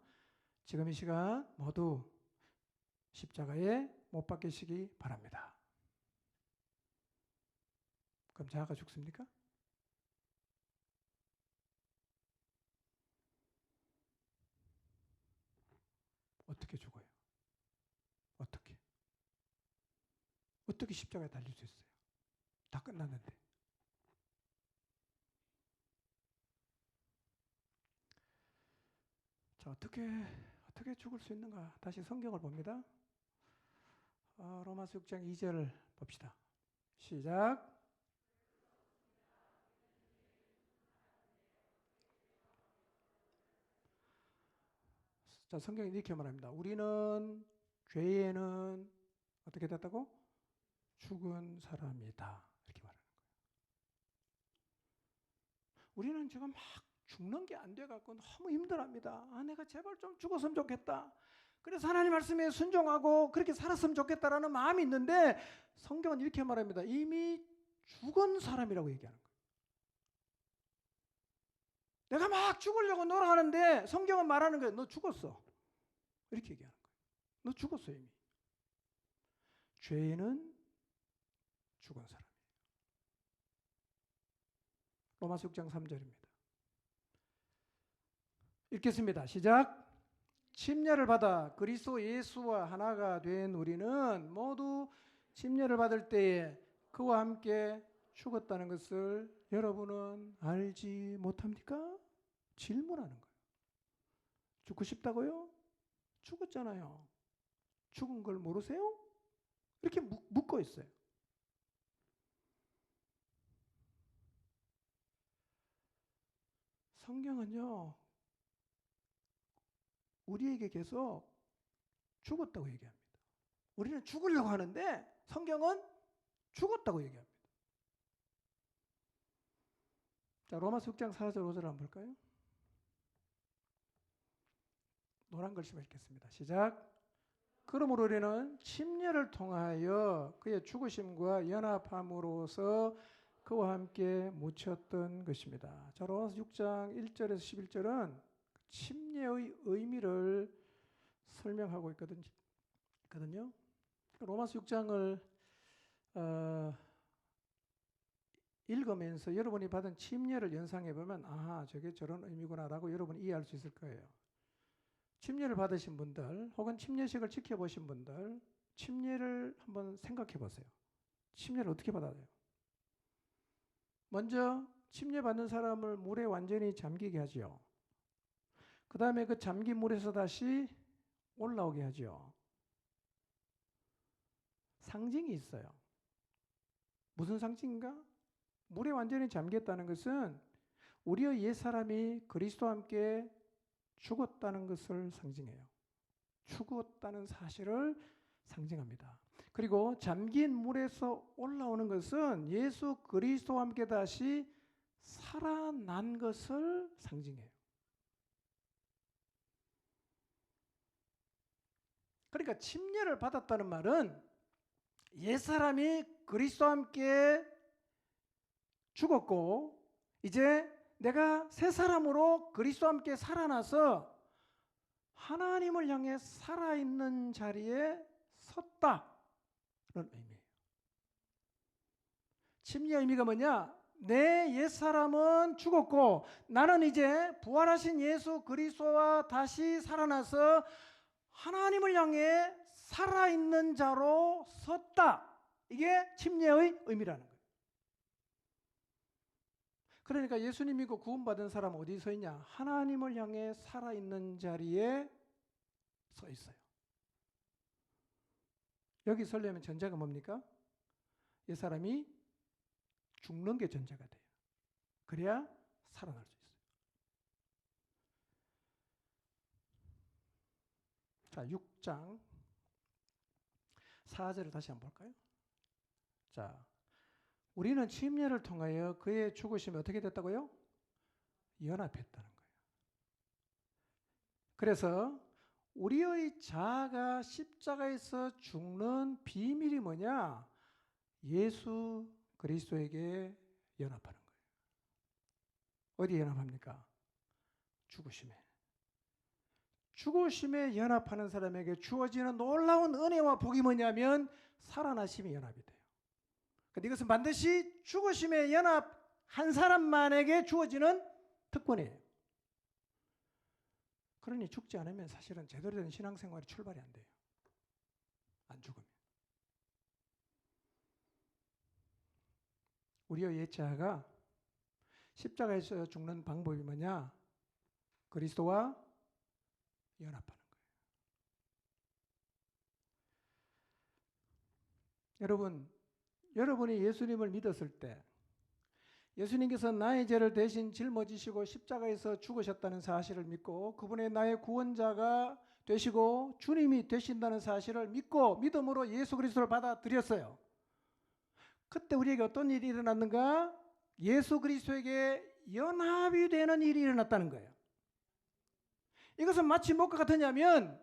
지금 이 시간 모두 십자가에 못 박히시기 바랍니다. 그럼 자아가 죽습니까? 어떻게 죽어요? 어떻게 십자가에 달릴 수 있어요? 다 끝났는데. 자, 어떻게 죽을 수 있는가? 다시 성경을 봅니다. 로마서 6장 2절 봅시다. 시작. 자, 성경이 이렇게 말합니다. 우리는 죄에는 어떻게 됐다고? 죽은 사람이다. 이렇게 말하는 거예요. 우리는 지금 막 죽는 게 안 돼갖고 너무 힘들어합니다. 아, 내가 제발 좀 죽었으면 좋겠다. 그래서 하나님 말씀에 순종하고 그렇게 살았으면 좋겠다라는 마음이 있는데 성경은 이렇게 말합니다. 이미 죽은 사람이라고 얘기하는 거예요. 내가 막 죽으려고 노력하는데 성경은 말하는 거예요. 너 죽었어. 이렇게 얘기하는 거예요. 너 죽었어 이미. 죄는 죽은 사람이에요. 로마서 6장 3절입니다. 읽겠습니다. 시작. 침례를 받아 그리스도 예수와 하나가 된 우리는 모두 침례를 받을 때에 그와 함께 죽었다는 것을 여러분은 알지 못합니까? 질문하는 거예요. 죽고 싶다고요? 죽었잖아요. 죽은 걸 모르세요? 이렇게 묻고 있어요. 성경은요, 우리에게 계속 죽었다고 얘기합니다. 우리는 죽으려고 하는데 성경은 죽었다고 얘기합니다. 자, 로마서 6장 4절 5절 한번 볼까요? 노란 글씨로 읽겠습니다. 시작. 그러므로 우리는 침례를 통하여 그의 죽으심과 연합함으로써 그와 함께 묻혔던 것입니다. 자, 로마서 6장 1절에서 11절은 침례의 의미를 설명하고 있거든요. 로마서 6장을 읽으면서 여러분이 받은 침례를 연상해 보면 아, 저게 저런 의미구나라고 여러분이 이해할 수 있을 거예요. 침례를 받으신 분들 혹은 침례식을 지켜보신 분들 침례를 한번 생각해 보세요. 침례를 어떻게 받아요? 먼저 침례 받는 사람을 물에 완전히 잠기게 하죠. 그 다음에 그 잠긴 물에서 다시 올라오게 하죠. 상징이 있어요. 무슨 상징인가? 물에 완전히 잠겼다는 것은 우리의 옛사람이 그리스도와 함께 죽었다는 것을 상징해요. 죽었다는 사실을 상징합니다. 그리고 잠긴 물에서 올라오는 것은 예수 그리스도와 함께 다시 살아난 것을 상징해요. 그러니까 침례를 받았다는 말은 옛사람이 그리스도와 함께 죽었고 이제 내가 새 사람으로 그리스도와 함께 살아나서 하나님을 향해 살아있는 자리에 섰다는 의미예요. 침례의 의미가 뭐냐? 내 옛사람은 죽었고 나는 이제 부활하신 예수 그리스도와 다시 살아나서 하나님을 향해 살아있는 자로 섰다. 이게 침례의 의미라는 거예요. 그러니까 예수님 믿고 구원받은 사람은 어디 서 있냐? 하나님을 향해 살아있는 자리에 서 있어요. 여기 서려면 전제가 뭡니까? 이 사람이 죽는 게 전제가 돼요. 그래야 살아날 수 있어요. 자, 6장 4절을 다시 한번 볼까요? 자, 우리는 침례를 통하여 그의 죽으심이 어떻게 됐다고요? 연합했다는 거예요. 그래서 우리의 자아가 십자가에서 죽는 비밀이 뭐냐? 예수 그리스도에게 연합하는 거예요. 어디에 연합합니까? 죽으심에. 죽으심에 연합하는 사람에게 주어지는 놀라운 은혜와 복이 뭐냐면 살아나심이 연합이 돼요. 그런데 이것은 반드시 죽으심에 연합한 사람만에게 주어지는 특권이에요. 그러니 죽지 않으면 사실은 제대로 된 신앙생활이 출발이 안 돼요. 안 죽으면. 우리의 옛자가 십자가에서 죽는 방법이 뭐냐? 그리스도와 연합하는 거예요. 여러분이 예수님을 믿었을 때 예수님께서 나의 죄를 대신 짊어지시고 십자가에서 죽으셨다는 사실을 믿고 그분의 나의 구원자가 되시고 주님이 되신다는 사실을 믿고 믿음으로 예수 그리스도를 받아들였어요. 그때 우리에게 어떤 일이 일어났는가? 예수 그리스도에게 연합이 되는 일이 일어났다는 거예요. 이것은 마치 무엇과 같으냐면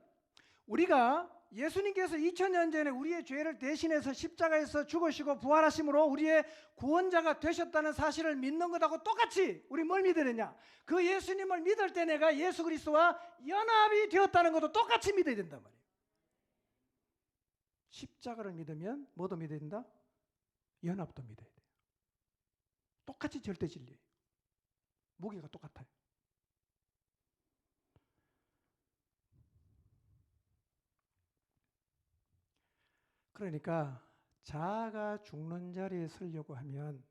우리가 예수님께서 2000년 전에 우리의 죄를 대신해서 십자가에서 죽으시고 부활하심으로 우리의 구원자가 되셨다는 사실을 믿는 것하고 똑같이 우리 뭘 믿어야 되냐? 그 예수님을 믿을 때 내가 예수 그리스도와 연합이 되었다는 것도 똑같이 믿어야 된단 말이에요. 십자가를 믿으면 뭐도 믿어야 된다? 연합도 믿어야 돼요. 똑같이 절대 진리예요. 무게가 똑같아요. 그러니까 자아가 죽는 자리에 서려고 하면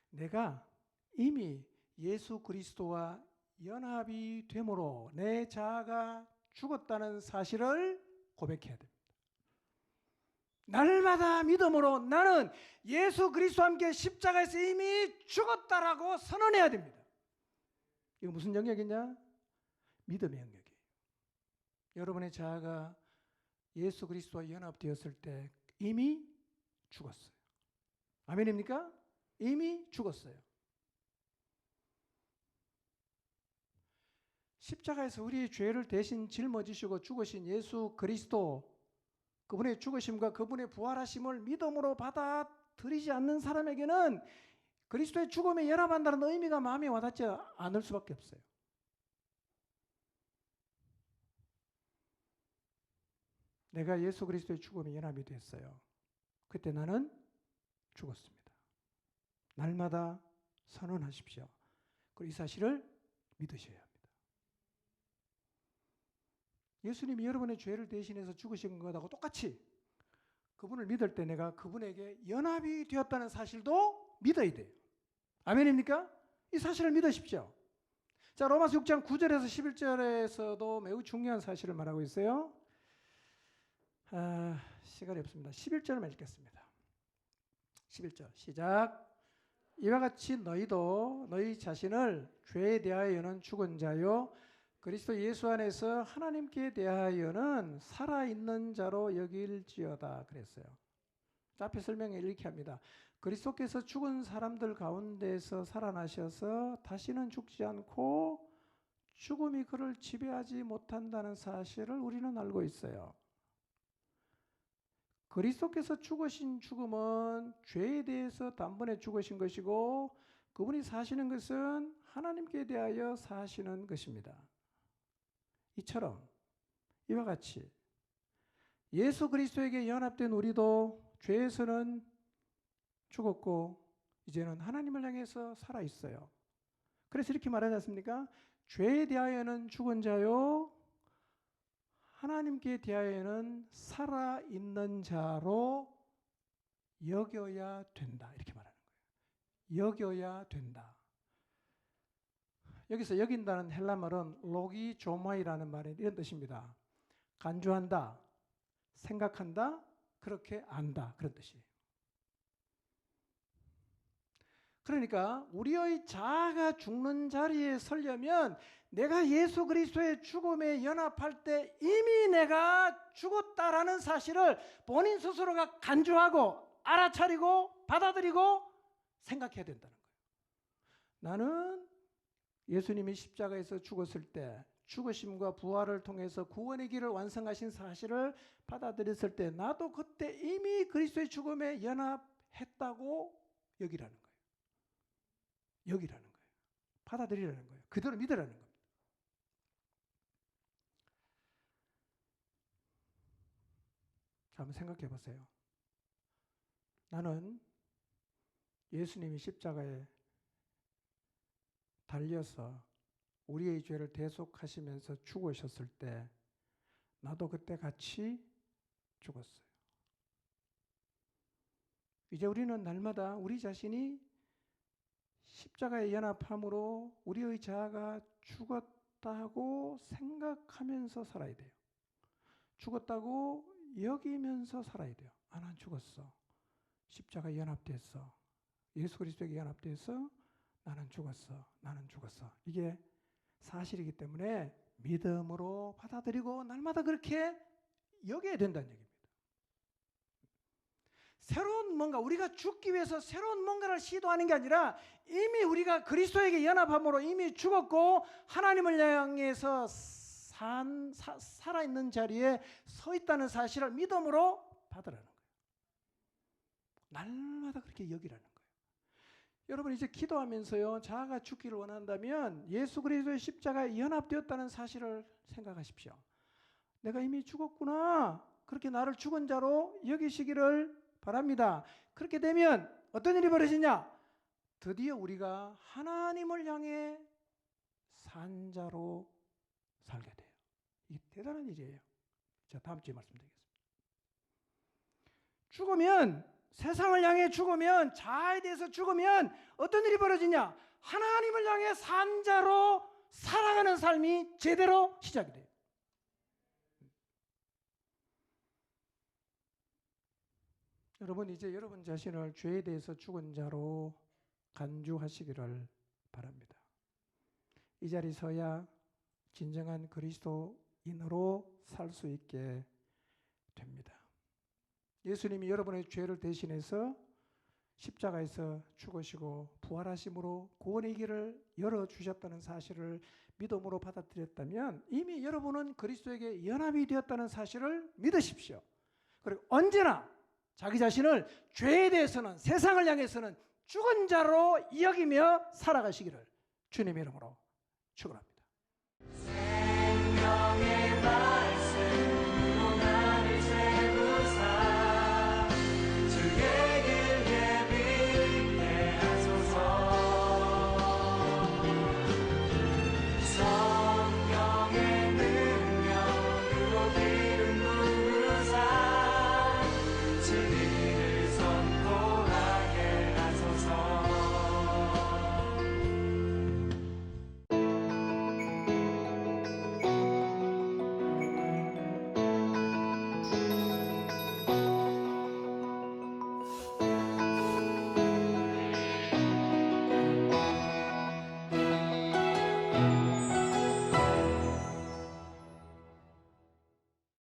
내가 이미 예수 그리스도와 연합이 되므로 내 자아가 죽었다는 사실을 고백해야 됩니다. 날마다 믿음으로 나는 예수 그리스도와 함께 십자가에서 이미 죽었다라고 선언해야 됩니다. 이거 무슨 영역이냐? 믿음의 영역이에요. 여러분의 자아가 예수 그리스도와 연합되었을 때 이미 죽었어요. 아멘입니까? 이미 죽었어요. 십자가에서 우리의 죄를 대신 짊어지시고 죽으신 예수 그리스도, 그분의 죽으심과 그분의 부활하심을 믿음으로 받아들이지 않는 사람에게는 그리스도의 죽음에 연합한다는 의미가 마음에 와닿지 않을 수밖에 없어요. 내가 예수 그리스도의 죽음에 연합이 됐어요. 그때 나는 죽었습니다. 날마다 선언하십시오. 그리고 이 사실을 믿으셔야 합니다. 예수님이 여러분의 죄를 대신해서 죽으신 것하고 똑같이 그분을 믿을 때 내가 그분에게 연합이 되었다는 사실도 믿어야 돼요. 아멘입니까? 이 사실을 믿으십시오. 자, 로마서 6장 9절에서 11절에서도 매우 중요한 사실을 말하고 있어요. 시간이 없습니다. 11절만 읽겠습니다. 11절 시작. 이와 같이 너희도 너희 자신을 죄에 대하여는 죽은 자요 그리스도 예수 안에서 하나님께 대하여는 살아있는 자로 여길지어다 그랬어요. 앞에 설명을 이렇게 합니다. 그리스도께서 죽은 사람들 가운데서 살아나셔서 다시는 죽지 않고 죽음이 그를 지배하지 못한다는 사실을 우리는 알고 있어요. 그리스도께서 죽으신 죽음은 죄에 대해서 단번에 죽으신 것이고 그분이 사시는 것은 하나님께 대하여 사시는 것입니다. 이처럼 이와 같이 예수 그리스도에게 연합된 우리도 죄에서는 죽었고 이제는 하나님을 향해서 살아 있어요. 그래서 이렇게 말하지 않습니까? 죄에 대하여는 죽은 자요 하나님께 대하여는 살아 있는 자로 여겨야 된다. 이렇게 말하는 거예요. 여겨야 된다. 여기서 여긴다는 헬라말은 로기조마이라는 말이 이런 뜻입니다. 간주한다, 생각한다, 그렇게 안다. 그런 뜻이에요. 그러니까 우리의 자아가 죽는 자리에 서려면 내가 예수 그리스도의 죽음에 연합할 때 이미 내가 죽었다라는 사실을 본인 스스로가 간주하고 알아차리고 받아들이고 생각해야 된다는 거예요. 나는 예수님이 십자가에서 죽었을 때 죽으심과 부활을 통해서 구원의 길을 완성하신 사실을 받아들였을 때 나도 그때 이미 그리스도의 죽음에 연합했다고 여기라는 거예요. 여기라는 거예요. 받아들이라는 거예요. 그대로 믿으라는 겁니다. 자, 한번 생각해 보세요. 나는 예수님이 십자가에 달려서 우리의 죄를 대속하시면서 죽으셨을 때 나도 그때 같이 죽었어요. 이제 우리는 날마다 우리 자신이 십자가에 연합함으로 우리의 자아가 죽었다고 생각하면서 살아야 돼요. 죽었다고 여기면서 살아야 돼요. 아, 난 죽었어. 십자가에 연합됐어. 예수 그리스도에게 연합돼서 나는 죽었어. 나는 죽었어. 이게 사실이기 때문에 믿음으로 받아들이고 날마다 그렇게 여겨야 된다는 얘기입니다. 새로운 뭔가, 우리가 죽기 위해서 새로운 뭔가를 시도하는 게 아니라 이미 우리가 그리스도에게 연합함으로 이미 죽었고 하나님을 향해서 살아있는 자리에 서 있다는 사실을 믿음으로 받으라는 거예요. 날마다 그렇게 여기라는 거예요. 여러분 이제 기도하면서요, 자아가 죽기를 원한다면 예수 그리스도의 십자가에 연합되었다는 사실을 생각하십시오. 내가 이미 죽었구나. 그렇게 나를 죽은 자로 여기시기를 바랍니다. 그렇게 되면 어떤 일이 벌어지냐? 드디어 우리가 하나님을 향해 산 자로 살게 돼요. 이게 대단한 일이에요. 자, 다음 주에 말씀드리겠습니다. 죽으면, 세상을 향해 죽으면, 자아에 대해서 죽으면 어떤 일이 벌어지냐? 하나님을 향해 산 자로 살아가는 삶이 제대로 시작이 돼요. 여러분 이제 여러분 자신을 죄에 대해서 죽은 자로 간주하시기를 바랍니다. 이 자리에 서야 진정한 그리스도인으로 살 수 있게 됩니다. 예수님이 여러분의 죄를 대신해서 십자가에서 죽으시고 부활하심으로 구원의 길을 열어주셨다는 사실을 믿음으로 받아들였다면 이미 여러분은 그리스도에게 연합이 되었다는 사실을 믿으십시오. 그리고 언제나 자기 자신을 죄에 대해서는, 세상을 향해서는 죽은 자로 여기며 살아가시기를 주님의 이름으로 축원합니다.